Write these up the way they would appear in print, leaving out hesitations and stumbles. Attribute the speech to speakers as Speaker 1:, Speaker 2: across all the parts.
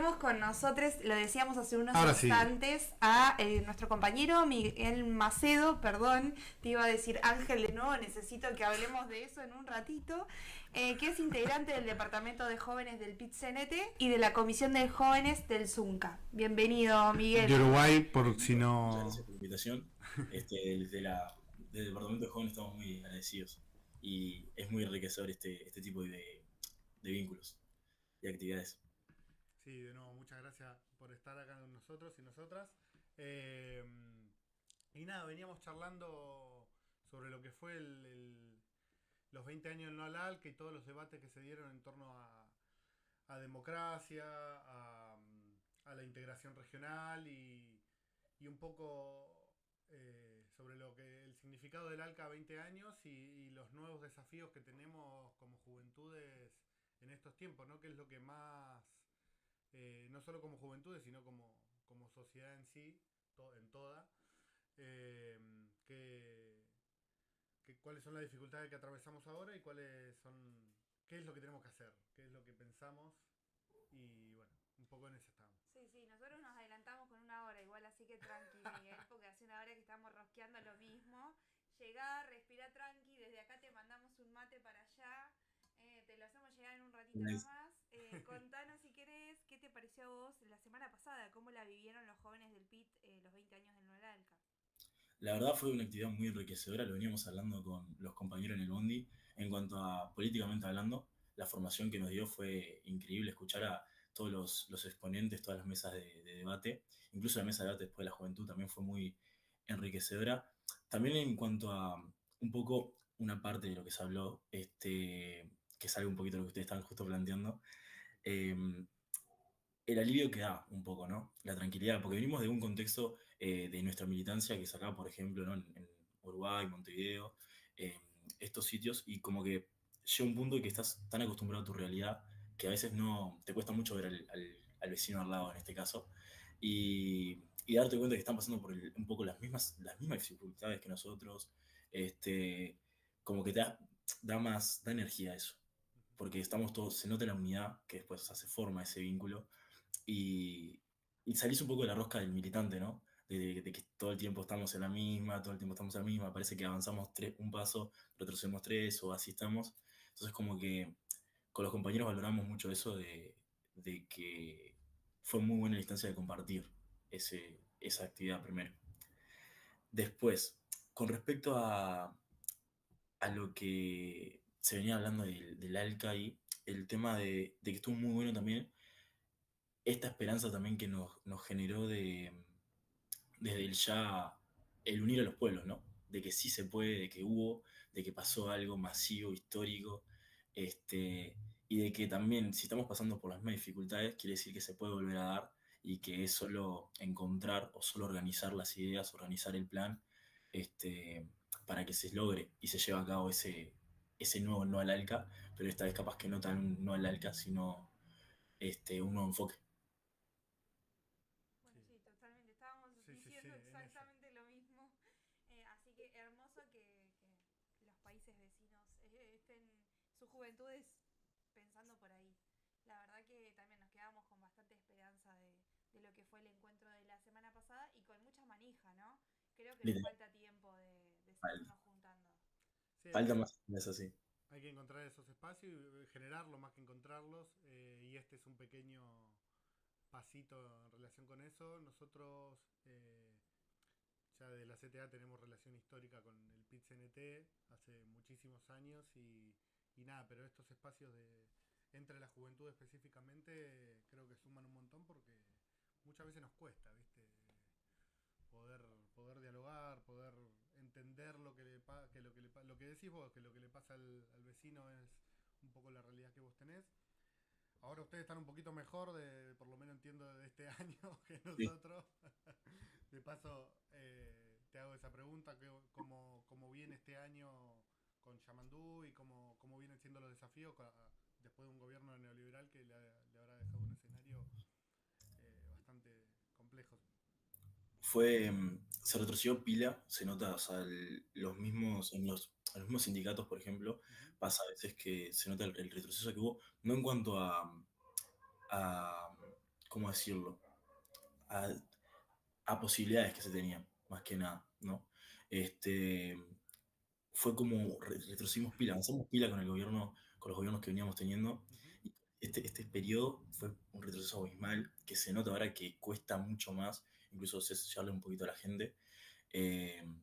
Speaker 1: tenemos con nosotros, lo decíamos hace unos
Speaker 2: Ahora sí.
Speaker 1: instantes, a nuestro compañero Miguel Macedo, perdón, te iba a decir Ángel de nuevo, necesito que hablemos de eso en un ratito, que es integrante del Departamento de Jóvenes del PIT-CNT y de la Comisión de Jóvenes del ZUNCA. Bienvenido, Miguel.
Speaker 2: De Uruguay, por si
Speaker 3: Muchas
Speaker 2: no.
Speaker 3: gracias por la invitación. Desde el Departamento de Jóvenes estamos muy agradecidos y es muy enriquecedor este tipo de vínculos y actividades.
Speaker 2: Sí, de nuevo, muchas gracias por estar acá con nosotros y nosotras. Eh, y nada, veníamos charlando sobre lo que fue los 20 años del No al Alca y todos los debates que se dieron en torno a democracia, a la integración regional y un poco sobre lo que el significado del ALCA a 20 años y los nuevos desafíos que tenemos como juventudes en estos tiempos, ¿no? Que es lo que más, no solo como juventudes, sino como sociedad en sí, en toda, eh, que, cuáles son las dificultades que atravesamos ahora y qué es lo que tenemos que hacer, qué es lo que pensamos y bueno, un poco en eso estamos.
Speaker 1: Sí, sí, nosotros nos adelantamos con una hora, igual así que tranqui, Miguel, porque hace una hora que estamos rosqueando lo mismo. Llegá, respira tranqui, desde acá te mandamos un mate para allá, te lo hacemos llegar en un ratito
Speaker 3: Nice.
Speaker 1: nomás. Contanos si querés, ¿qué te pareció a vos la semana pasada? ¿Cómo la vivieron los jóvenes del PIT los 20 años del Nolalca?
Speaker 3: La verdad fue una actividad muy enriquecedora, lo veníamos hablando con los compañeros en el Bondi. En cuanto a políticamente hablando, la formación que nos dio fue increíble escuchar a todos los exponentes, todas las mesas de debate, incluso la mesa de debate después de la juventud también fue muy enriquecedora. También en cuanto a un poco una parte de lo que se habló, que sale un poquito de lo que ustedes estaban justo planteando, eh, el alivio que da un poco, ¿no? La tranquilidad, porque venimos de un contexto de nuestra militancia, que es acá, por ejemplo, ¿no? En Uruguay, Montevideo, eh, estos sitios, y como que llega un punto en que estás tan acostumbrado a tu realidad que a veces no te cuesta mucho ver al vecino al lado, en este caso, y darte cuenta que están pasando por un poco las mismas dificultades que nosotros, este, como que da energía eso, porque estamos todos, se nota la unidad que después hace forma ese vínculo y, y salís un poco de la rosca del militante, ¿no? De que todo el tiempo estamos en la misma, todo el tiempo estamos en la misma, parece que avanzamos un paso, retrocedemos tres o así estamos. Entonces como que con los compañeros valoramos mucho eso de que fue muy buena la instancia de compartir esa actividad primero. Después, con respecto a lo que se venía hablando del Alcai, el tema de que estuvo muy bueno también esta esperanza también que nos generó desde el unir a los pueblos, ¿no? De que sí se puede, de que hubo, de que pasó algo masivo, histórico, este, y de que también si estamos pasando por las mismas dificultades, quiere decir que se puede volver a dar y que es solo encontrar o solo organizar las ideas, organizar el plan, este, para que se logre y se lleve a cabo ese nuevo no al ALCA, pero esta vez capaz que no tan un no al ALCA, sino un nuevo enfoque.
Speaker 1: Bueno, sí, totalmente. Estábamos
Speaker 2: Sí, sí, sí,
Speaker 1: diciendo
Speaker 2: en eso.
Speaker 1: exactamente lo mismo. Así que hermoso que los países vecinos estén sus juventudes pensando por ahí. La verdad que también nos quedamos con bastante esperanza de lo que fue el encuentro de la semana pasada y con mucha manija, ¿no? Creo que nos
Speaker 3: Literal,
Speaker 1: falta tiempo de
Speaker 3: falta,
Speaker 1: seguirnos juntando.
Speaker 2: Sí,
Speaker 3: falta más, es así.
Speaker 2: hay que encontrar esos espacios y generarlos más que encontrarlos. Y este es un pequeño pasito en relación con eso. Nosotros ya de la CTA tenemos relación histórica con el PIT-CNT hace muchísimos años y nada, pero estos espacios entre la juventud específicamente creo que suman un montón porque muchas veces nos cuesta, ¿viste? Poder, poder dialogar, poder entender lo que lo que decís vos, que lo que le pasa al vecino es un poco la realidad que vos tenés. Ahora ustedes están un poquito mejor, por lo menos entiendo, de este año que
Speaker 3: Sí.
Speaker 2: nosotros. De paso, te hago esa pregunta, cómo viene este año con Yamandú y cómo vienen siendo los desafíos después de un gobierno neoliberal que le habrá dejado un escenario bastante complejo.
Speaker 3: Se retrocedió pila, se nota, o sea, en los mismos sindicatos, por ejemplo,
Speaker 2: Uh-huh.
Speaker 3: pasa a veces que se nota el retroceso que hubo, no en cuanto a ¿cómo decirlo? A, a posibilidades que se tenían, más que nada, ¿no? Este, fue como retrocedimos pila, avanzamos pila con el gobierno, con los gobiernos que veníamos teniendo.
Speaker 2: Ujú.
Speaker 3: Y este periodo fue un retroceso abismal que se nota ahora que cuesta mucho más, incluso se habla un poquito a la gente,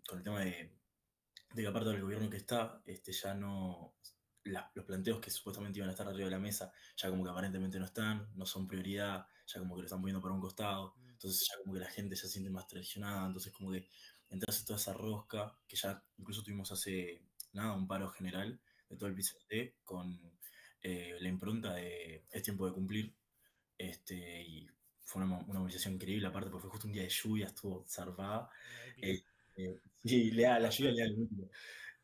Speaker 3: con el tema de que aparte del gobierno que está, ya no, los planteos que supuestamente iban a estar arriba de la mesa, ya como que aparentemente no están, no son prioridad, ya como que lo están poniendo para un costado,
Speaker 2: Mm.
Speaker 3: entonces ya como que la gente ya se siente más traicionada, entonces como que entras en toda esa rosca, que ya incluso tuvimos hace nada un paro general de todo el PCT con la impronta de Es tiempo de cumplir, y fue una movilización increíble, aparte porque fue justo un día de lluvia, estuvo zarpada.
Speaker 2: La épica.
Speaker 3: Sí, la lluvia le da el músculo.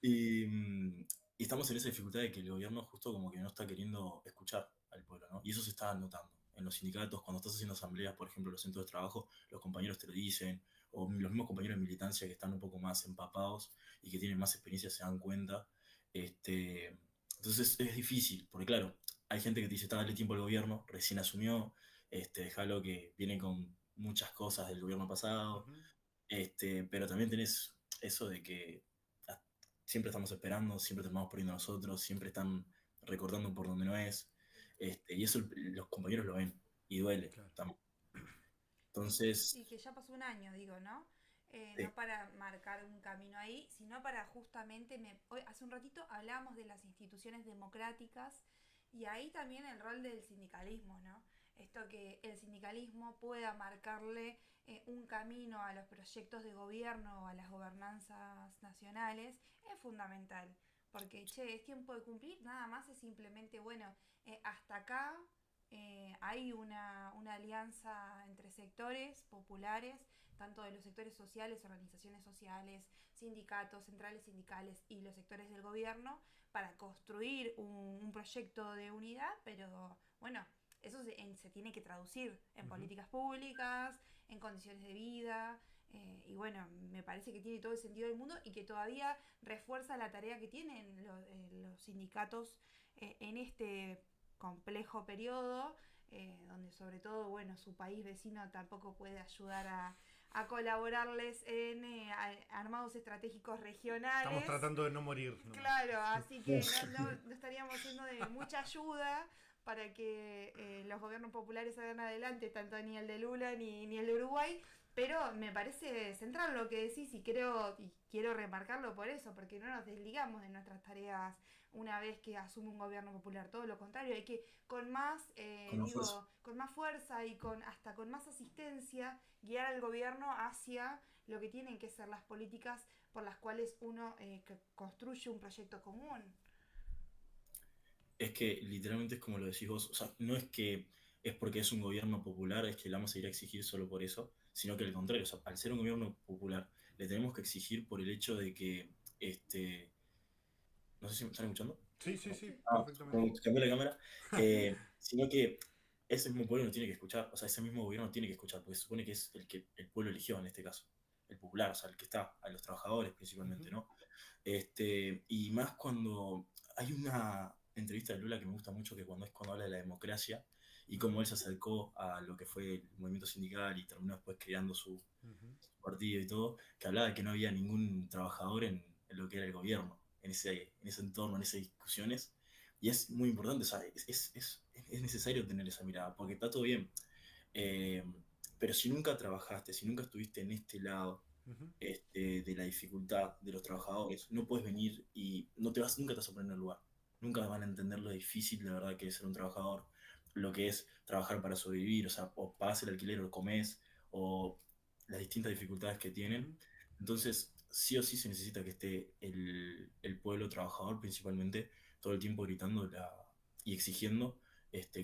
Speaker 3: Y, y estamos en esa dificultad de que el gobierno justo como que no está queriendo escuchar al pueblo, ¿no? Y eso se está notando. En los sindicatos, cuando estás haciendo asambleas, por ejemplo, en los centros de trabajo, los compañeros te lo dicen, o los mismos compañeros de militancia que están un poco más empapados y que tienen más experiencia se dan cuenta. Este, entonces es difícil, porque claro, hay gente que te dice, está, dale tiempo al gobierno, recién asumió, déjalo que viene con muchas cosas del gobierno pasado,
Speaker 2: Ujú.
Speaker 3: pero también tenés eso de que ah, siempre estamos esperando, siempre terminamos poniendo nosotros, siempre están recortando por donde no es. Y eso los compañeros lo ven y duele.
Speaker 2: Claro.
Speaker 3: Entonces,
Speaker 1: Y que ya pasó un año, digo, ¿no?
Speaker 3: sí,
Speaker 1: No para marcar un camino ahí, sino para justamente, hoy, hace un ratito hablábamos de las instituciones democráticas y ahí también el rol del sindicalismo, ¿no? Esto que el sindicalismo pueda marcarle un camino a los proyectos de gobierno o a las gobernanzas nacionales es fundamental. Porque, che, es tiempo de cumplir, nada más es simplemente, bueno, hasta acá hay una alianza entre sectores populares, tanto de los sectores sociales, organizaciones sociales, sindicatos, centrales sindicales y los sectores del gobierno, para construir un proyecto de unidad, pero bueno, eso se tiene que traducir en
Speaker 2: Ujú.
Speaker 1: políticas públicas, en condiciones de vida, y bueno, me parece que tiene todo el sentido del mundo y que todavía refuerza la tarea que tienen los sindicatos en este complejo periodo, donde sobre todo, bueno, su país vecino tampoco puede ayudar a colaborarles en armados estratégicos
Speaker 2: Estamos
Speaker 1: regionales.
Speaker 2: tratando de no morir nomás.
Speaker 1: Claro, así que no estaríamos siendo de mucha ayuda para que los gobiernos populares salgan adelante, tanto ni el de Lula ni el de Uruguay, pero me parece central lo que decís y creo y quiero remarcarlo por eso, porque no nos desligamos de nuestras tareas una vez que asume un gobierno popular, todo lo contrario, hay que con más,
Speaker 3: con esfuerzo.
Speaker 1: con más fuerza y hasta con más asistencia guiar al gobierno hacia lo que tienen que ser las políticas por las cuales uno construye un proyecto común.
Speaker 3: Es que literalmente es como lo decís vos, o sea, no es que es porque es un gobierno popular, es que le vamos a ir a exigir solo por eso, sino que al contrario, o sea, al ser un gobierno popular, le tenemos que exigir por el hecho de que, no sé si me están escuchando.
Speaker 2: Sí,
Speaker 1: Sí,
Speaker 2: sí,
Speaker 1: sí,
Speaker 2: sí,
Speaker 1: sí.
Speaker 2: perfectamente.
Speaker 3: Como cambié la cámara, sino que ese mismo pueblo no tiene que escuchar, o sea, ese mismo gobierno tiene que escuchar, porque se supone que es el que el pueblo eligió en este caso, el popular, o sea, el que está, a los trabajadores
Speaker 2: Ujú.
Speaker 3: principalmente, ¿no? Y más cuando hay una entrevista de Lula que me gusta mucho, que cuando habla de la democracia y cómo él se acercó a lo que fue el movimiento sindical y terminó después creando
Speaker 2: Ujú.
Speaker 3: su partido y todo, que hablaba de que no había ningún trabajador en lo que era el gobierno, en ese entorno, en esas discusiones. Y es muy importante, o sea, es necesario tener esa mirada, porque está todo bien. eh, pero si nunca trabajaste, si nunca estuviste en este lado,
Speaker 2: Ujú.
Speaker 3: de la dificultad de los trabajadores, no puedes venir y nunca te vas a poner en el lugar. Nunca van a entender lo difícil de verdad que es ser un trabajador, lo que es trabajar para sobrevivir, o sea, o pagas el alquiler o comes, o las distintas dificultades que tienen.
Speaker 2: Ujú.
Speaker 3: Entonces, sí o sí se necesita que esté el pueblo trabajador principalmente todo el tiempo gritando y exigiendo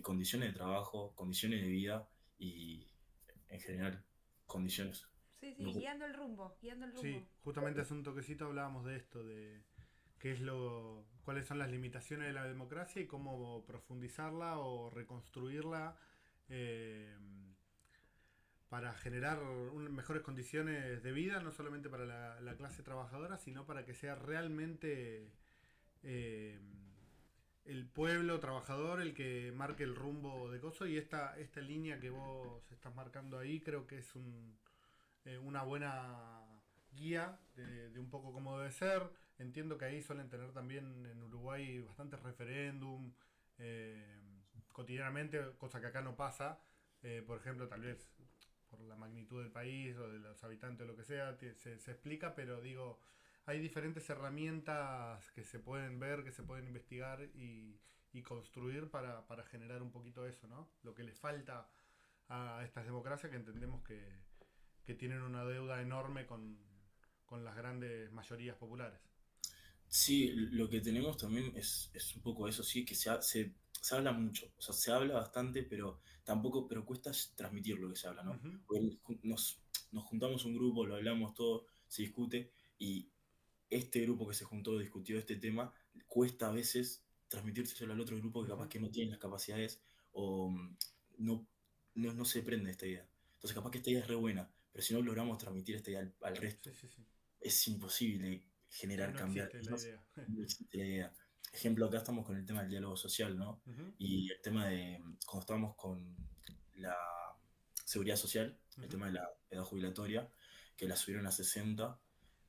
Speaker 3: condiciones de trabajo, condiciones de vida y en general condiciones.
Speaker 1: Sí, sí,
Speaker 3: No,
Speaker 1: guiando el rumbo, guiando el
Speaker 2: Sí,
Speaker 1: rumbo.
Speaker 2: justamente hace un toquecito hablábamos de esto, de qué es cuáles son las limitaciones de la democracia y cómo profundizarla o reconstruirla, eh, para generar mejores condiciones de vida, no solamente para la clase trabajadora, sino para que sea realmente, eh, el pueblo trabajador el que marque el rumbo de coso, y esta línea que vos estás marcando ahí creo que es una buena guía de un poco cómo debe ser. Entiendo que ahí suelen tener también en Uruguay bastantes referéndum eh, cotidianamente, cosa que acá no pasa. Por ejemplo, tal vez por la magnitud del país o de los habitantes o lo que sea, se explica, pero digo, hay diferentes herramientas que se pueden ver, que se pueden investigar y construir para generar un poquito eso, ¿no? Lo que le falta a estas democracias, que entendemos que tienen una deuda enorme con las grandes mayorías populares.
Speaker 3: Sí, lo que tenemos también es un poco eso, sí, que se habla mucho, o sea, se habla bastante, pero tampoco, pero cuesta transmitir lo que se habla, ¿no?
Speaker 2: Ujú.
Speaker 3: Porque nos juntamos un grupo, lo hablamos todo, se discute, y este grupo que se juntó discutió este tema, cuesta a veces transmitírselo al otro grupo que capaz
Speaker 2: Ujú.
Speaker 3: que no tiene las capacidades o no, no se prende esta idea. Entonces capaz que esta idea es re buena, pero si no logramos transmitir esta idea al
Speaker 2: Sí,
Speaker 3: resto,
Speaker 2: sí, sí.
Speaker 3: es imposible
Speaker 2: Sí,
Speaker 3: generar,
Speaker 2: no
Speaker 3: cambiar.
Speaker 2: existe la
Speaker 3: Quizás
Speaker 2: idea.
Speaker 3: no existe la idea. Ejemplo, acá estamos con el tema del diálogo social, ¿no?
Speaker 2: Ujú.
Speaker 3: Y el tema de cuando estamos con la seguridad social, el
Speaker 2: Ujú.
Speaker 3: tema de la edad jubilatoria, que la subieron a 60,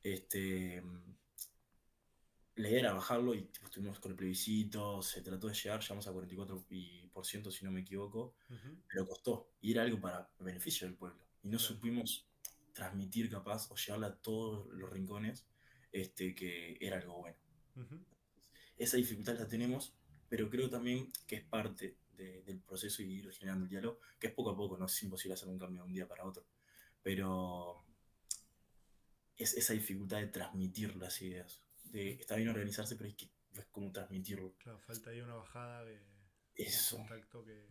Speaker 3: este, la idea era bajarlo y tipo, estuvimos con el plebiscito, se trató de llegar, llegamos a 44% si no me equivoco,
Speaker 2: Ujú.
Speaker 3: pero costó y era algo para beneficio del pueblo. Y no
Speaker 2: Claro.
Speaker 3: supimos transmitir capaz o llegarle a todos los rincones que era algo bueno.
Speaker 2: Ujú.
Speaker 3: Esa dificultad la tenemos, pero creo también que es parte del proceso y ir generando el diálogo, que es poco a poco, no es imposible hacer un cambio de un día para otro, pero es esa dificultad de transmitir las ideas. Está bien organizarse, pero es como transmitirlo.
Speaker 2: Claro, falta ahí una bajada de
Speaker 3: Eso.
Speaker 2: contacto que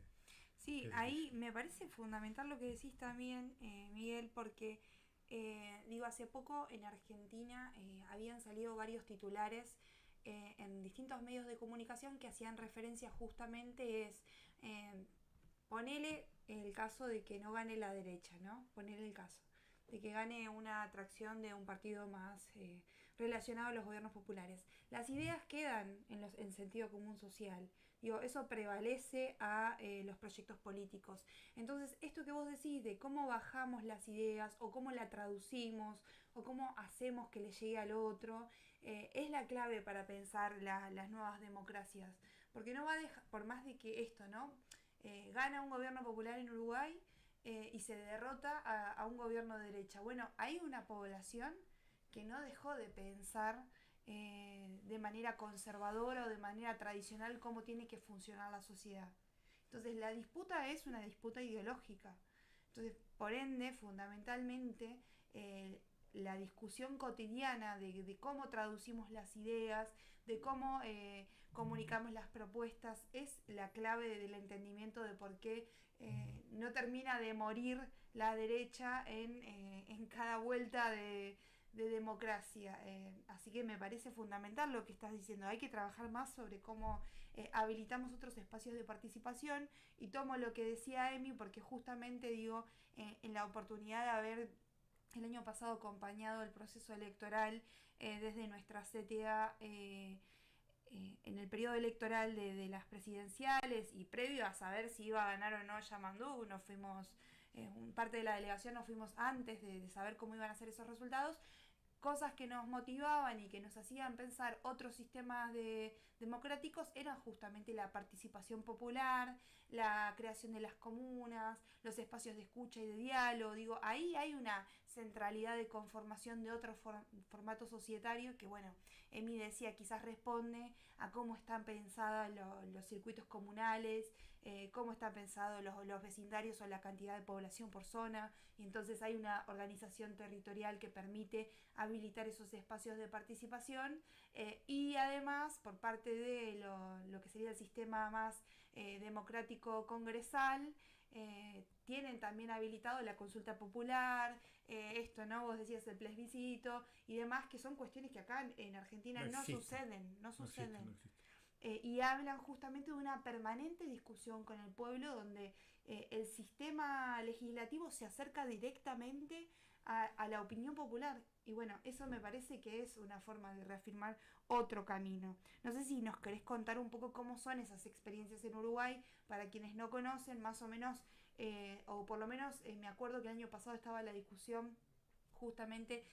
Speaker 1: Sí,
Speaker 2: es
Speaker 1: ahí
Speaker 2: difícil.
Speaker 1: me parece fundamental lo que decís también, Miguel, porque digo, hace poco en Argentina habían salido varios titulares en distintos medios de comunicación que hacían referencia justamente eh, ponele el caso de que no gane la derecha, ¿no? Ponele el caso de que gane una atracción de un partido más relacionado a los gobiernos populares. Las ideas quedan en sentido común social. Digo, eso prevalece a los proyectos políticos. Entonces, esto que vos decís de cómo bajamos las ideas o cómo la traducimos o cómo hacemos que le llegue al otro, es la clave para pensar las nuevas democracias. Porque no va a dejar, por más de que esto, ¿no? Gana un gobierno popular en Uruguay y se derrota a un gobierno de derecha. Bueno, hay una población que no dejó de pensar de manera conservadora o de manera tradicional cómo tiene que funcionar la sociedad. Entonces la disputa es una disputa ideológica. Entonces, por ende, fundamentalmente, la discusión cotidiana de cómo traducimos las ideas, de cómo comunicamos las propuestas, es la clave del entendimiento de por qué no termina de morir la derecha en cada vuelta de democracia. Así que me parece fundamental lo que estás diciendo. Hay que trabajar más sobre cómo habilitamos otros espacios de participación y tomo lo que decía Emi porque justamente digo, en la oportunidad de haber el año pasado acompañado el proceso electoral desde nuestra CTA en el periodo electoral de las presidenciales y previo a saber si iba a ganar o no Yamandú, nos fuimos, parte de la delegación nos fuimos antes de saber cómo iban a ser esos resultados, cosas que nos motivaban y que nos hacían pensar otros sistemas democráticos eran justamente la participación popular, la creación de las comunas, los espacios de escucha y de diálogo. Digo, ahí hay una centralidad de conformación de otro formato societario que, bueno, Emi decía, quizás responde a cómo están pensados los circuitos comunales, cómo están pensados los vecindarios o la cantidad de población por zona, y entonces hay una organización territorial que permite habilitar esos espacios de participación y además por parte de lo que sería el sistema más democrático congresal, tienen también habilitado la consulta popular, esto, ¿no? Vos decías el plebiscito y demás, que son cuestiones que acá en Argentina
Speaker 2: No
Speaker 1: no
Speaker 2: existe.
Speaker 1: suceden, no
Speaker 2: No existe,
Speaker 1: suceden.
Speaker 2: no existe.
Speaker 1: y hablan justamente de una permanente discusión con el pueblo donde el sistema legislativo se acerca directamente a la opinión popular. Y bueno, eso me parece que es una forma de reafirmar otro camino. No sé si nos querés contar un poco cómo son esas experiencias en Uruguay, para quienes no conocen, más o menos, o por lo menos me acuerdo que el año pasado estaba la discusión justamente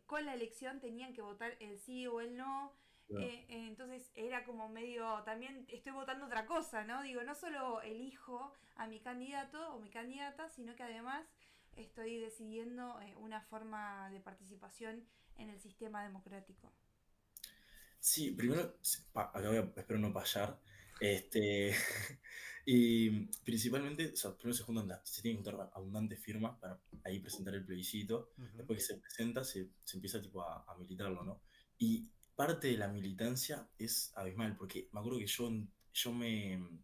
Speaker 1: con la elección, tenían que votar el sí o el no.
Speaker 3: Claro.
Speaker 1: Entonces era como medio, también estoy votando otra cosa, ¿no? Digo, no solo elijo a mi candidato o mi candidata, sino que además estoy decidiendo una forma de participación en el sistema democrático.
Speaker 3: Sí, primero, acá espero no fallar. Este, y principalmente, o sea, primero se tienen que juntar abundantes firmas para ahí presentar el plebiscito.
Speaker 2: Ujú.
Speaker 3: Después que se presenta, se empieza tipo a militarlo, ¿no? Y parte de la militancia es abismal, porque me acuerdo que yo me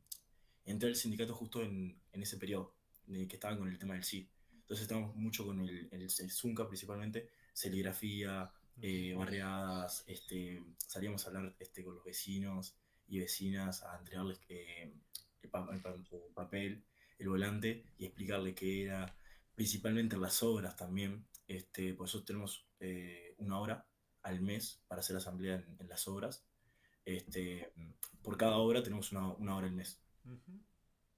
Speaker 3: entré al sindicato justo en ese periodo, de que estaban con el tema del sí. Entonces estábamos mucho con el Zunca principalmente, serigrafía,
Speaker 2: Ujú.
Speaker 3: barriadas, salíamos a hablar con los vecinos y vecinas, a entregarles el papel, el volante y explicarle qué era, principalmente las obras también. Por eso tenemos una hora al mes para hacer asamblea en las obras. Este, por cada obra tenemos una hora al mes.
Speaker 2: Ujú.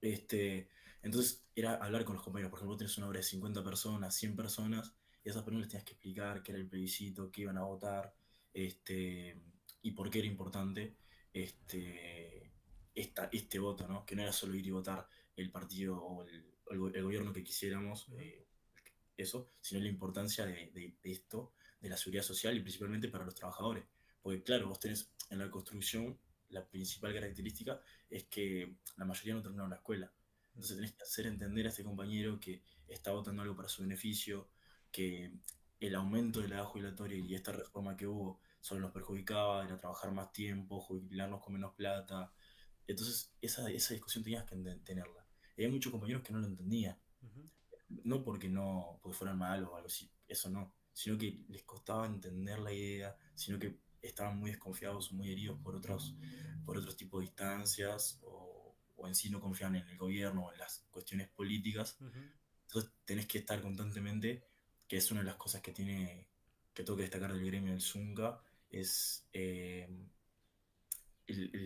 Speaker 3: Este, entonces era hablar con los compañeros. Por ejemplo, vos tenés una obra de 50 personas, 100 personas, y a esas personas les tenías que explicar qué era el plebiscito, qué iban a votar, este, y por qué era importante este voto, ¿no? Que no era solo ir y votar el partido o el gobierno que quisiéramos,
Speaker 2: Ujú.
Speaker 3: eso, sino la importancia de esto, de la seguridad social y principalmente para los trabajadores. Porque claro, vos tenés en la construcción, la principal característica es que la mayoría no terminaron la escuela. Entonces tenés que hacer entender a este compañero que está votando algo para su beneficio, que el aumento de la edad jubilatoria y esta reforma que hubo solo nos perjudicaba, era trabajar más tiempo, jubilarnos con menos plata. Entonces esa discusión tenías que tenerla. Y hay muchos compañeros que no lo entendían,
Speaker 2: Ujú.
Speaker 3: no porque fueran malos o algo así, eso no, sino que les costaba entender la idea, sino que estaban muy desconfiados o muy heridos por otros tipos de instancias o en sí no confían en el gobierno o en las cuestiones políticas.
Speaker 2: Ujú.
Speaker 3: Entonces tenés que estar constantemente, que es una de las cosas que tengo que destacar del gremio del Zunca, es el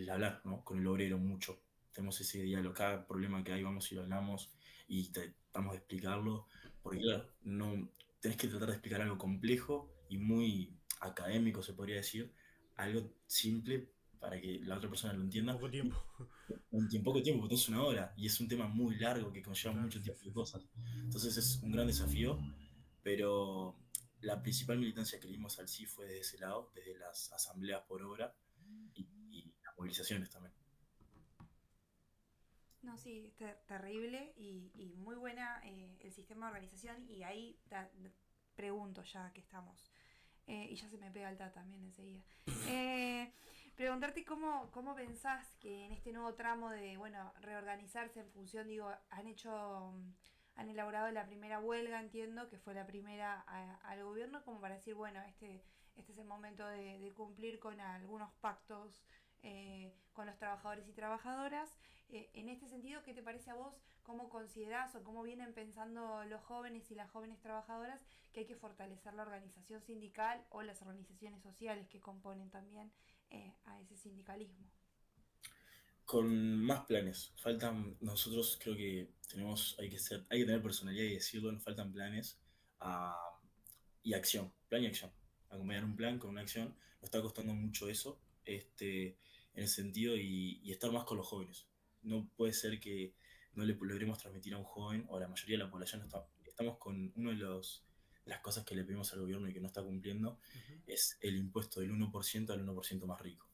Speaker 3: hablar, ¿no? Con el obrero mucho. Tenemos ese diálogo, cada problema que hay vamos y lo hablamos y tratamos de explicarlo, porque claro, no, tenés que tratar de explicar algo complejo y muy académico, se podría decir, algo simple para que la otra persona lo
Speaker 2: En
Speaker 3: entienda
Speaker 2: poco tiempo.
Speaker 3: en poco tiempo, porque es una hora y es un tema muy largo que conlleva
Speaker 2: Claro,
Speaker 3: mucho
Speaker 2: sí,
Speaker 3: tipo
Speaker 2: sí,
Speaker 3: de
Speaker 2: sí.
Speaker 3: cosas. Entonces es un gran desafío, pero la principal militancia que dimos al sí fue desde ese lado, desde las asambleas por obra y las movilizaciones también.
Speaker 1: No, sí, es terrible y muy buena el sistema de organización y ahí pregunto ya que estamos. Y ya se me pega el ta también enseguida. Eh, Preguntarte cómo pensás que en este nuevo tramo de, bueno, reorganizarse en función, digo, han elaborado la primera huelga, entiendo, que fue la primera al gobierno, como para decir, bueno, este es el momento de cumplir con algunos pactos con los trabajadores y trabajadoras. En este sentido, ¿qué te parece a vos? ¿Cómo considerás o cómo vienen pensando los jóvenes y las jóvenes trabajadoras que hay que fortalecer la organización sindical o las organizaciones sociales que componen también a ese sindicalismo?
Speaker 3: Con más planes. Nosotros creo que hay que tener personalidad y decirlo, nos faltan planes ah, y acción, plan y acción. Acompañar un plan con una acción, nos está costando mucho eso, en ese sentido, y estar más con los jóvenes. No puede ser que no le logremos transmitir a un joven, o a la mayoría de la población, estamos con uno de las cosas que le pedimos al gobierno y que no está cumpliendo,
Speaker 2: Ujú.
Speaker 3: es el impuesto del 1% al 1% más rico.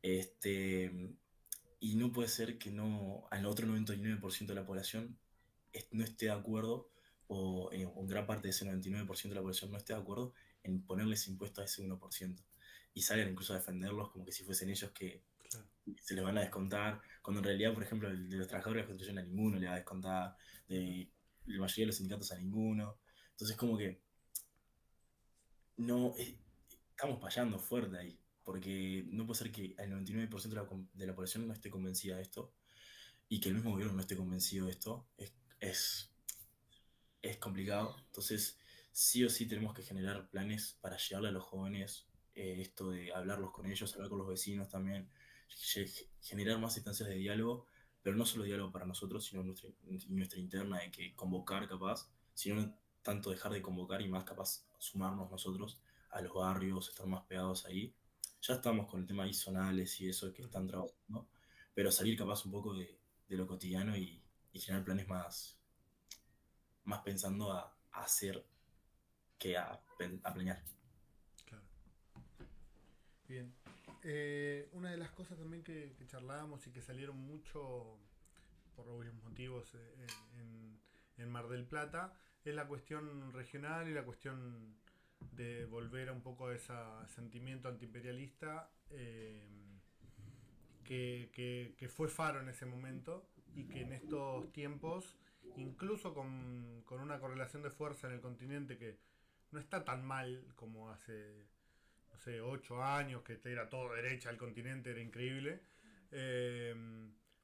Speaker 3: Este, y no puede ser que no, al otro 99% de la población no esté de acuerdo, o gran parte de ese 99% de la población no esté de acuerdo en ponerles impuestos a ese 1%. Y salgan incluso a defenderlos como que si fuesen ellos que
Speaker 2: Claro.
Speaker 3: se les van a descontar, cuando en realidad, por ejemplo, el de los trabajadores de la construcción a ninguno le va a descontar,
Speaker 2: Ujú.
Speaker 3: de la mayoría de los sindicatos a ninguno. Entonces como que no, estamos fallando fuerte ahí. porque no puede ser que el 99% de la población no esté convencida de esto y que el mismo gobierno no esté convencido de esto. Es, es complicado. Entonces, sí o sí tenemos que generar planes para llevarle a los jóvenes esto de hablarlos con ellos, hablar con los vecinos también, generar más instancias de diálogo, pero no solo diálogo para nosotros, sino nuestra interna de que convocar capaz, sino no tanto dejar de convocar y más capaz sumarnos nosotros a los barrios, estar más pegados ahí. Ya estamos con el tema ahí zonales y eso que
Speaker 2: Ujú.
Speaker 3: están trabajando, pero salir capaz un poco de lo cotidiano y generar planes más pensando a hacer que a planear.
Speaker 2: Claro. Bien. Una de las cosas también que charlábamos y que salieron mucho por obvios motivos en Mar del Plata es la cuestión regional y la cuestión de volver a un poco a ese sentimiento antiimperialista que fue faro en ese momento y que en estos tiempos, incluso con una correlación de fuerza en el continente que no está tan mal como hace, no sé, 8 años, que era todo derecha el continente, era increíble. Eh,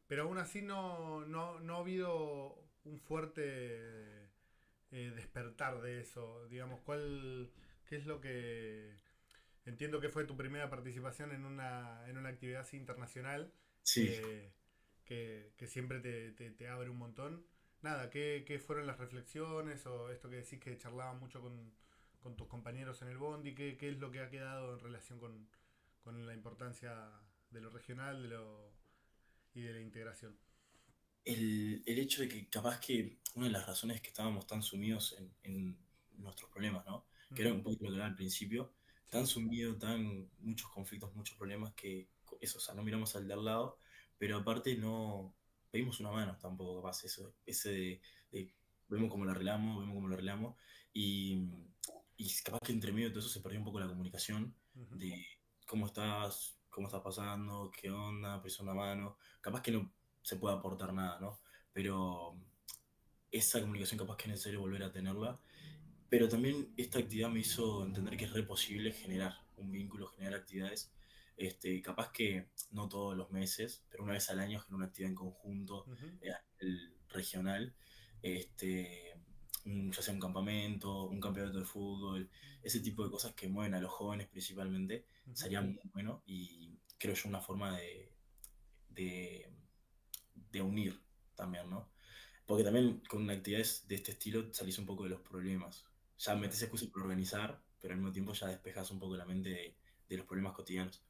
Speaker 2: pero aún así no ha habido un fuerte despertar de eso. Digamos, ¿qué es lo que... Entiendo que fue tu primera participación en una actividad así internacional
Speaker 3: Sí,
Speaker 2: eh, que siempre te abre un montón. Nada, ¿qué fueron las reflexiones o esto que decís que charlaban mucho con tus compañeros en el Bondi? ¿Qué es lo que ha quedado en relación con la importancia de lo regional y de la integración?
Speaker 3: el hecho de que capaz que una de las razones que estábamos tan sumidos en nuestros problemas, ¿no? Que era
Speaker 2: Ujú.
Speaker 3: un poco lo que era al principio, tan
Speaker 2: Sí.
Speaker 3: sumido, tan muchos conflictos, muchos problemas que eso, o sea, no miramos al de al lado, pero aparte no pedimos una mano tampoco, capaz, eso, ese de vemos cómo lo arreglamos, vemos cómo lo arreglamos, y, y capaz que entre medio de todo eso se perdió un poco la comunicación
Speaker 2: Ujú.
Speaker 3: de cómo estás pasando, qué onda, presa una mano, capaz que no se puede aportar nada, ¿no? Pero esa comunicación capaz que es necesario volver a tenerla. Pero también esta actividad me hizo entender que es re posible generar un vínculo, generar actividades. Capaz que no todos los meses, pero una vez al año generar una actividad en conjunto,
Speaker 2: Ujú.
Speaker 3: a nivel regional. Este, ya sea un campamento, un campeonato de fútbol, ese tipo de cosas que mueven a los jóvenes principalmente,
Speaker 2: Ujú.
Speaker 3: sería muy bueno y creo yo una forma de, de unir también, ¿no? Porque también con actividades de este estilo salís un poco de los problemas. Ya
Speaker 2: Claro,
Speaker 3: metes excusas por organizar, pero al mismo tiempo ya despejas un poco la mente de los problemas cotidianos.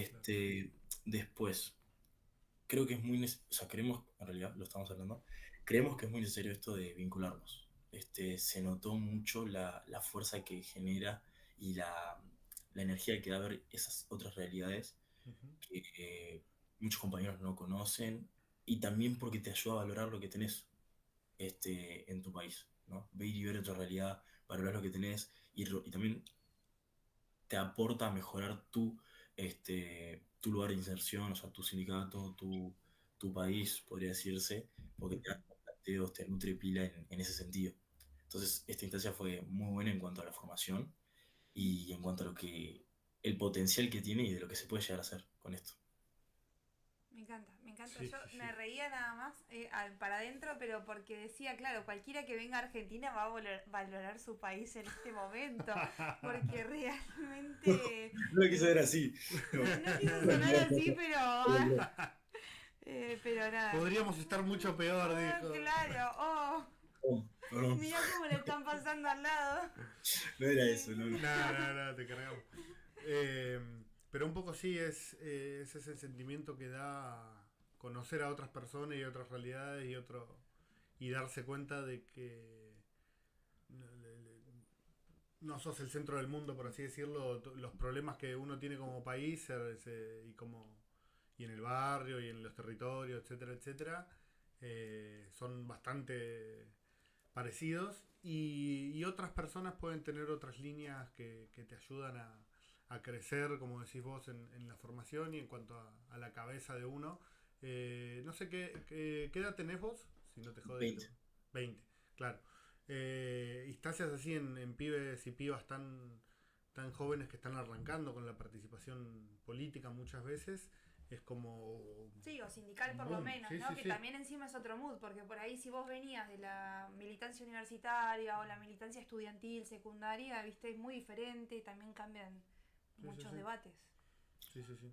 Speaker 2: claro.
Speaker 3: Este, después, creo que es muy necesario, o sea, creemos, en realidad lo estamos hablando, creemos que es muy necesario esto de vincularnos. Se notó mucho la fuerza que genera y la energía que da ver esas otras realidades
Speaker 2: Ujú.
Speaker 3: que muchos compañeros no conocen y también porque te ayuda a valorar lo que tenés en tu país, ¿no? Ver y ver otra realidad, valorar lo que tenés y también te aporta a mejorar tu lugar de inserción, o sea, tu sindicato, tu país, podría decirse, porque te
Speaker 2: Ujú.
Speaker 3: da planteos, te nutre pila en ese sentido. Entonces, esta instancia fue muy buena en cuanto a la formación y en cuanto a lo que, el potencial que tiene y de lo que se puede llegar a hacer con esto.
Speaker 1: Me encanta, me encanta.
Speaker 2: Sí,
Speaker 1: Yo
Speaker 2: sí,
Speaker 1: me
Speaker 2: sí.
Speaker 1: reía nada más para adentro, pero porque decía, claro, cualquiera que venga a Argentina va a valorar su país en este momento, porque realmente
Speaker 3: No lo quise ver así. No,
Speaker 1: no quiso
Speaker 3: no,
Speaker 1: sonar
Speaker 3: no,
Speaker 1: así, pero,
Speaker 3: no,
Speaker 1: pero nada.
Speaker 2: Podríamos estar mucho peor,
Speaker 1: Ah,
Speaker 2: dijo.
Speaker 1: claro, oh,
Speaker 3: perdón,
Speaker 1: mira cómo le están pasando al lado.
Speaker 3: no era eso, no, no.
Speaker 1: Sí.
Speaker 2: No, te cargamos. Eh, pero un poco sí es ese sentimiento que da conocer a otras personas y otras realidades y darse cuenta de que no sos el centro del mundo, por así decirlo. Los problemas que uno tiene como país y en el barrio y en los territorios, etcétera, etcétera, son bastante parecidos y otras personas pueden tener otras líneas que te ayudan a crecer, como decís vos, en la formación y en cuanto a la cabeza de uno. No sé qué edad tenés vos, si no te jode que te...
Speaker 3: 20.
Speaker 2: 20, claro. Instancias así en pibes y pibas tan, tan jóvenes que están arrancando con la participación política muchas veces, es como
Speaker 1: Sí, o sindical
Speaker 2: un
Speaker 1: por lo
Speaker 2: boom.
Speaker 1: menos,
Speaker 2: Sí,
Speaker 1: ¿no?
Speaker 2: sí,
Speaker 1: Que
Speaker 2: sí.
Speaker 1: también encima es otro mood, porque por ahí si vos venías de la militancia universitaria o la militancia estudiantil, secundaria, viste, es muy diferente, también cambian
Speaker 2: Sí, sí,
Speaker 1: muchos
Speaker 2: sí.
Speaker 1: debates.
Speaker 2: Sí, sí, sí.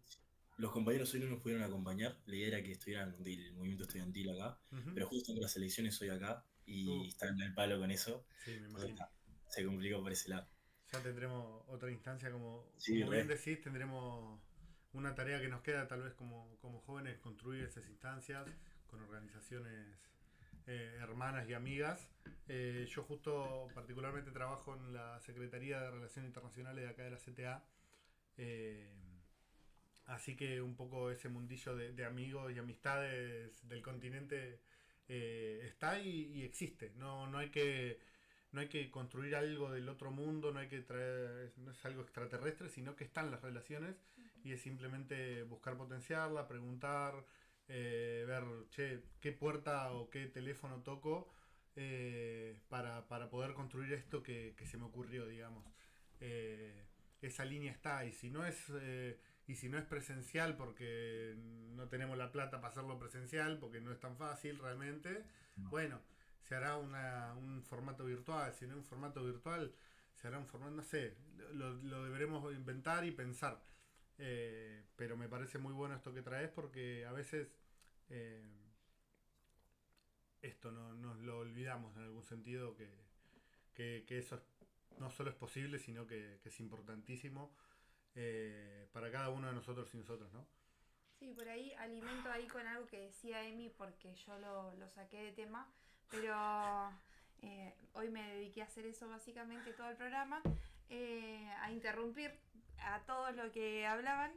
Speaker 3: Los compañeros hoy no nos pudieron acompañar, la idea era que estuvieran del movimiento estudiantil acá,
Speaker 2: Ujú.
Speaker 3: pero justo en las elecciones hoy acá
Speaker 2: Uh,
Speaker 3: y están en el palo con eso,
Speaker 2: sí, me
Speaker 3: entonces
Speaker 2: imagino.
Speaker 3: se complicó por ese lado.
Speaker 2: Ya tendremos otra instancia,
Speaker 3: Sí,
Speaker 2: como bien
Speaker 3: re.
Speaker 2: decís, tendremos una tarea que nos queda tal vez como jóvenes, construir esas instancias con organizaciones hermanas y amigas. Yo justo particularmente trabajo en la Secretaría de Relaciones Internacionales de acá de la CTA, eh, así que un poco ese mundillo de amigos y amistades del continente está y existe. No hay que no hay que construir algo del otro mundo, no hay que traer, no es algo extraterrestre, sino que están las relaciones y es simplemente buscar potenciarla, preguntar, ver, che, qué puerta o qué teléfono toco para poder construir esto que se me ocurrió, digamos. Eh, esa línea está y si no es presencial porque no tenemos la plata para hacerlo presencial, porque no es tan fácil realmente, bueno, se hará un formato virtual, si no es un formato virtual, se hará un formato, no sé, lo deberemos inventar y pensar. Pero me parece muy bueno esto que traes porque a veces eh, esto no, nos lo olvidamos en algún sentido, que eso no solo es posible, sino que es importantísimo para cada uno de nosotros y nosotros, ¿no?
Speaker 1: Sí, por ahí alimento ahí con algo que decía Emi porque yo lo saqué de tema, pero hoy me dediqué a hacer eso básicamente todo el programa, a interrumpir a todos lo que hablaban,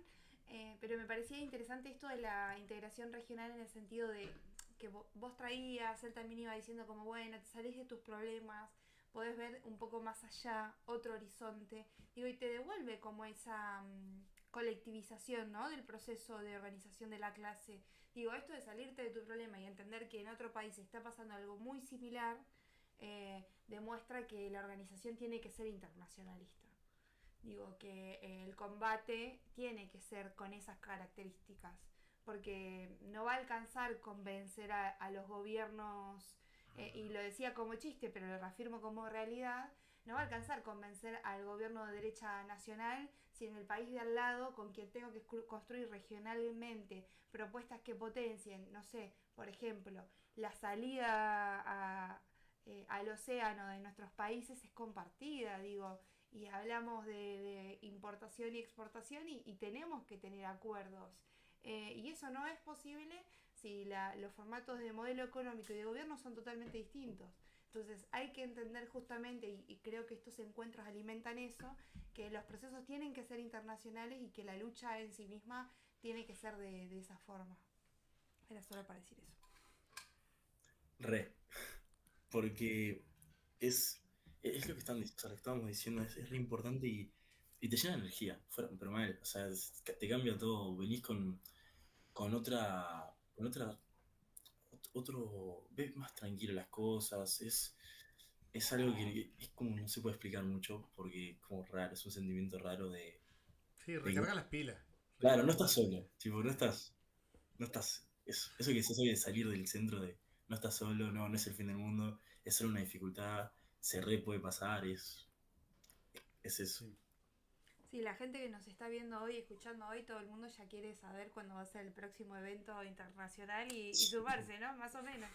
Speaker 1: pero me parecía interesante esto de la integración regional en el sentido de que vos traías, él también iba diciendo como, bueno, te salís de tus problemas, podés ver un poco más allá, otro horizonte, digo, y te devuelve como esa colectivización, ¿no? Del proceso de organización de la clase. Digo, esto de salirte de tu problema y entender que en otro país está pasando algo muy similar, demuestra que la organización tiene que ser internacionalista. Digo, que el combate tiene que ser con esas características, porque no va a alcanzar convencer a los gobiernos, y lo decía como chiste, pero lo reafirmo como realidad, no va a alcanzar convencer al gobierno de derecha nacional si en el país de al lado, con quien tengo que construir regionalmente propuestas que potencien, no sé, por ejemplo, la salida al océano de nuestros países es compartida, digo, y hablamos de importación y exportación y tenemos que tener acuerdos. Y eso no es posible si los formatos de modelo económico y de gobierno son totalmente distintos. Entonces hay que entender justamente, y creo que estos encuentros alimentan eso, que los procesos tienen que ser internacionales y que la lucha en sí misma tiene que ser de esa forma. Era solo para decir eso.
Speaker 3: Re. Porque es, es lo que están, o sea, lo que estábamos diciendo, es re importante y te llena de energía, pero mal, o sea, te cambia todo, venís con otra, ves más tranquilo las cosas, es algo que es como, no se puede explicar mucho, porque es como raro, es un sentimiento raro
Speaker 2: Sí,
Speaker 3: de que,
Speaker 2: recarga las pilas.
Speaker 3: claro, no
Speaker 2: Recarga las
Speaker 3: estás
Speaker 2: pilas.
Speaker 3: solo, tipo, no estás, eso que decías hoy de salir del centro de, no estás solo, no es el fin del mundo, es solo una dificultad, se re puede pasar, es eso.
Speaker 2: Sí.
Speaker 1: Sí, la gente que nos está viendo hoy, escuchando hoy, todo el mundo ya quiere saber cuándo va a ser el próximo evento internacional y sumarse, ¿no? Más o menos.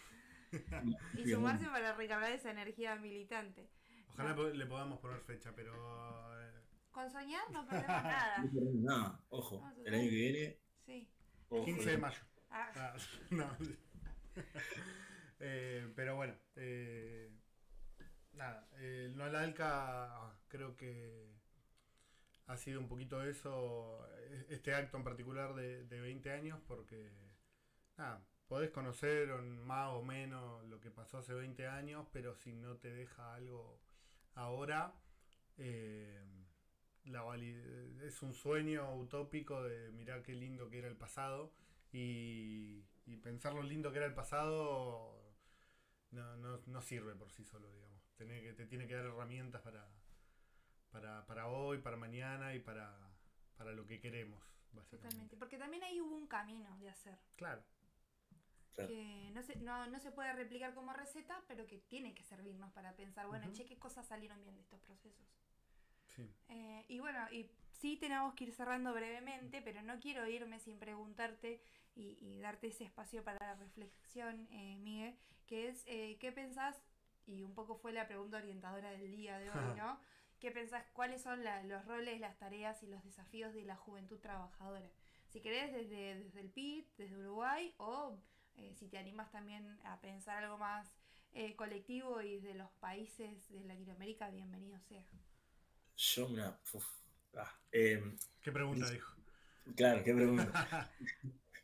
Speaker 1: Y sumarse para recargar esa energía militante.
Speaker 2: Ojalá
Speaker 1: No,
Speaker 2: le podamos poner fecha, pero
Speaker 1: con soñar no perdemos
Speaker 3: No
Speaker 1: nada.
Speaker 3: perdemos nada, ojo,
Speaker 1: Vamos a
Speaker 3: el año
Speaker 1: hacer.
Speaker 3: que viene,
Speaker 1: Sí. Hay
Speaker 3: ojo,
Speaker 2: 15 de
Speaker 1: que.
Speaker 2: mayo.
Speaker 1: Ah,
Speaker 2: Ah, no. Pero bueno, nada, el no al ALCA creo que ha sido un poquito eso, este acto en particular de 20 años, porque nada, podés conocer más o menos lo que pasó hace 20 años, pero si no te deja algo ahora, eh, es un sueño utópico de mirar qué lindo que era el pasado y pensar lo lindo que era el pasado no sirve por sí solo, digamos. Te tiene que dar herramientas para hoy, para mañana y para lo que queremos, básicamente.
Speaker 1: Totalmente. Porque también ahí hubo un camino de hacer.
Speaker 2: Claro.
Speaker 3: Claro.
Speaker 1: Que no se puede replicar como receta, pero que tiene que servirnos para pensar, bueno, che, qué cosas salieron bien de estos procesos.
Speaker 2: Sí.
Speaker 1: Y bueno, y sí tenemos que ir cerrando brevemente, pero no quiero irme sin preguntarte y darte ese espacio para la reflexión, Miguel, que es, ¿qué pensás? Y un poco fue la pregunta orientadora del día de hoy, ¿no? ¿Qué pensás? ¿Cuáles son los roles, las tareas y los desafíos de la juventud trabajadora? Si querés, desde el PIT, desde Uruguay, o si te animas también a pensar algo más colectivo y desde los países de Latinoamérica, bienvenido sea.
Speaker 3: Yo, mira,
Speaker 2: ¿Qué pregunta dijo?
Speaker 3: claro, qué pregunta.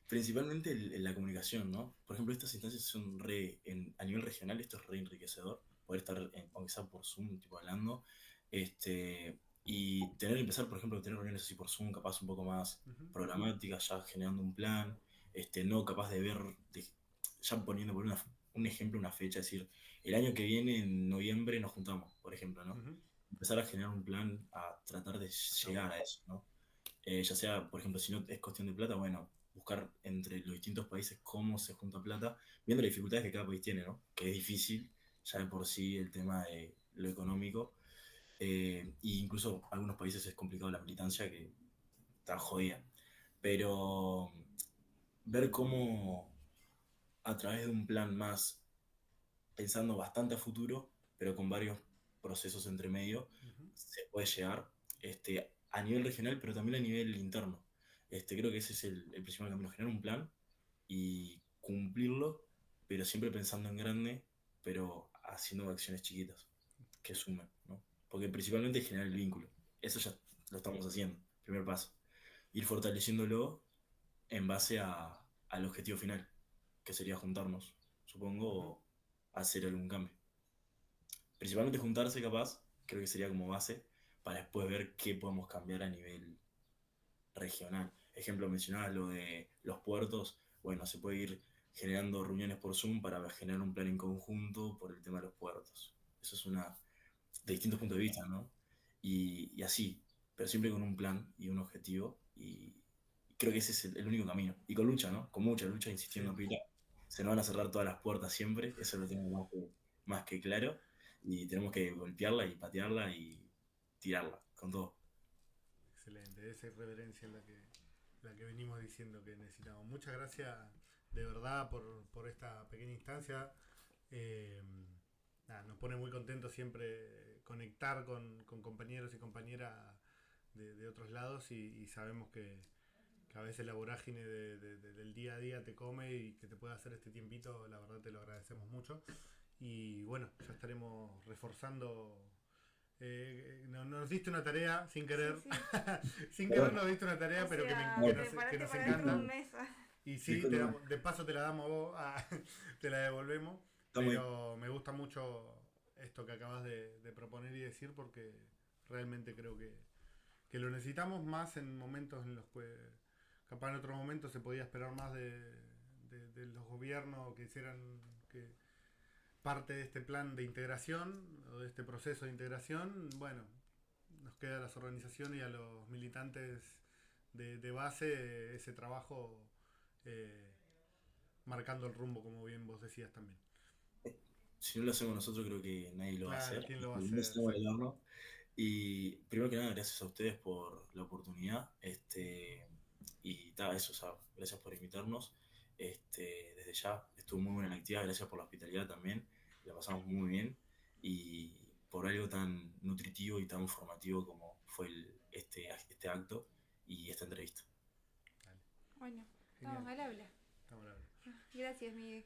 Speaker 3: Principalmente la comunicación, ¿no? Por ejemplo, estas instancias son a nivel regional, esto es re enriquecedor, poder estar, aunque sea por Zoom, tipo hablando, y empezar, por ejemplo, a tener reuniones así por Zoom, capaz un poco más programáticas, ya generando un plan, no capaz de ver, ya poniendo por un ejemplo, una fecha, es decir, el año que viene, en noviembre, nos juntamos, por ejemplo, ¿no? Empezar a generar un plan, a tratar de llegar a eso, ¿no? Ya sea, por ejemplo, si no es cuestión de plata, bueno, buscar entre los distintos países cómo se junta plata, viendo las dificultades que cada país tiene, ¿no? Que es difícil, ya de por sí, el tema de lo económico. E incluso algunos países es complicado la militancia, que está jodida. Pero ver cómo a través de un plan más, pensando bastante a futuro, pero con varios procesos entre medio, se puede llegar a nivel regional, pero también a nivel interno. Creo que ese es el principal camino, generar un plan y cumplirlo, pero siempre pensando en grande, pero haciendo acciones chiquitas que sumen, ¿no? Porque principalmente es generar el vínculo. Eso ya lo estamos haciendo, primer paso. Ir fortaleciéndolo en base al objetivo final, que sería juntarnos, supongo, o hacer algún cambio. Principalmente juntarse, capaz, creo que sería como base, para después ver qué podemos cambiar a nivel regional. Ejemplo, mencionabas lo de los puertos. Bueno, se puede ir generando reuniones por Zoom para generar un plan en conjunto por el tema de los puertos. Eso es de distintos puntos de vista, ¿no? Y así, pero siempre con un plan y un objetivo. Y creo que ese es el único camino. Y con lucha, ¿no? Con mucha lucha, insistiendo, pila. Se nos van a cerrar todas las puertas siempre, eso lo tengo más que claro. Y tenemos que golpearla y patearla y tirarla, con todo.
Speaker 2: Excelente, esa irreverencia es la que venimos diciendo que necesitamos. Muchas gracias de verdad por esta pequeña instancia. Nos pone muy contentos siempre conectar con compañeros y compañeras de otros lados y sabemos que a veces la vorágine del día a día te come y que te pueda hacer este tiempito, la verdad te lo agradecemos mucho. Y bueno, ya estaremos reforzando. Nos diste una tarea sin querer.
Speaker 1: Sí, sí.
Speaker 2: Sin querer nos diste una tarea,
Speaker 1: O
Speaker 2: pero
Speaker 1: sea,
Speaker 2: que nos
Speaker 1: para
Speaker 2: encanta.
Speaker 1: un mes.
Speaker 2: Y sí, de paso te la damos a vos, te la devolvemos. Pero me gusta mucho esto que acabas de proponer y decir porque realmente creo que lo necesitamos más en momentos en los que capaz en otros momentos se podía esperar más de los gobiernos que hicieran que parte de este plan de integración o de este proceso de integración. Bueno, nos queda a las organizaciones y a los militantes de base ese trabajo marcando el rumbo, como bien vos decías también.
Speaker 3: Si no lo hacemos nosotros, creo que nadie lo va a hacer.
Speaker 2: ¿Quién lo va a hacer? Sí.
Speaker 3: Y primero que nada, gracias a ustedes por la oportunidad. Y eso, o sea, gracias por invitarnos. Desde ya estuvo muy buena la actividad, gracias por la hospitalidad también. La pasamos muy bien. Y por algo tan nutritivo y tan formativo como fue este acto y esta entrevista.
Speaker 1: Bueno, estamos al habla.
Speaker 2: Estamos al habla.
Speaker 1: Gracias, Miguel.